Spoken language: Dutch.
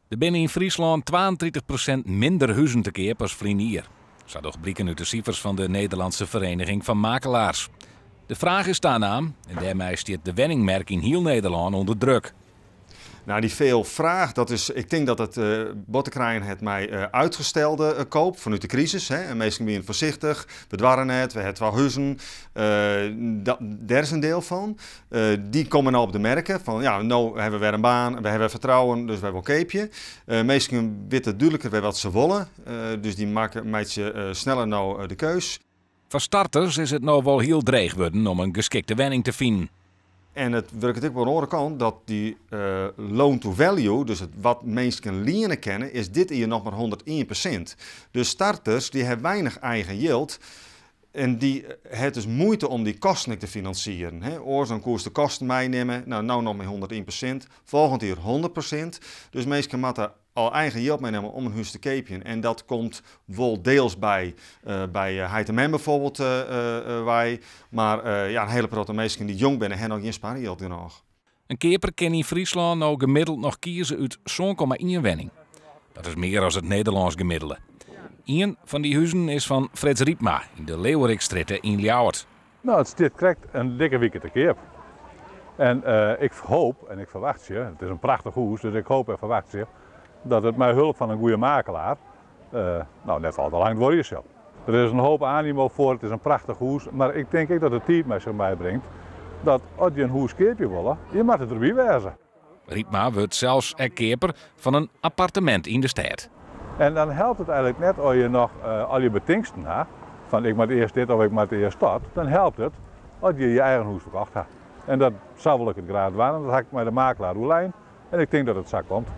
Er binnen in Friesland 32% minder huizen te koop als hier. Zo toch blijken uit de cijfers van de Nederlandse Vereniging van Makelaars. De vraag is daarna, en daarmee staat de wenningmerk in heel Nederland onder druk. Nou, die veel vraag, ik denk dat het Bottekrijen het mij uitgestelde koop vanuit de crisis. Hè. En meestal ben je voorzichtig, we dwarren het, we hebben wel huizen. Daar is een deel van. Die komen nou op de merken van, ja, nou hebben we weer een baan, we hebben vertrouwen, dus we hebben een keepje. Meestal weten duidelijker weer wat ze willen, dus die maken meidje sneller nou de keus. Voor starters is het nou wel heel dreig worden om een geschikte wenning te vinden. En het werkt ook wel aan de andere kant dat die loan to value, dus wat mensen lenen kennen, is dit hier nog maar 101%. Dus starters die hebben weinig eigen yield en die het dus moeite om die kosten te financieren. Oorzaak koers de kosten meenemen, nou nog maar 101%, volgend jaar 100%. Dus mensen moeten al eigen yield meenemen om een huis te kopen. En dat komt wel deels bij Heiteman bijvoorbeeld wij. Maar ja, een hele grote mensen die jong zijn, hebben nog geen spaargeld genoeg. Een keper kan in Friesland nou gemiddeld nog kiezen uit zo'n 1,1 wenning. Dat is meer dan het Nederlands gemiddelde. Een van die huizen is van Frits Riepma in de Leeuwerikstraat in Ljouwert. Nou, het krijgt een dikke week te keer. En ik hoop en ik verwacht je, het is een prachtig huis, dus ik hoop en verwacht je dat het met hulp van een goede makelaar, nou net al te lang worden is. Er is een hoop animo voor, het is een prachtig huis, maar ik denk ook dat de tijd met zich meebrengt dat als je een huis keepje wil, je moet het erbij wezen. Riepma wordt zelfs keper van een appartement in de stad. En dan helpt het eigenlijk net als je nog al je betingsten hebt, van ik moet eerst dit of ik moet eerst dat, dan helpt het als je je eigen huis verkocht hebt. En dat zou wel ik het graag doen, dat ga ik met de makelaar doorlijn en ik denk dat het zo komt.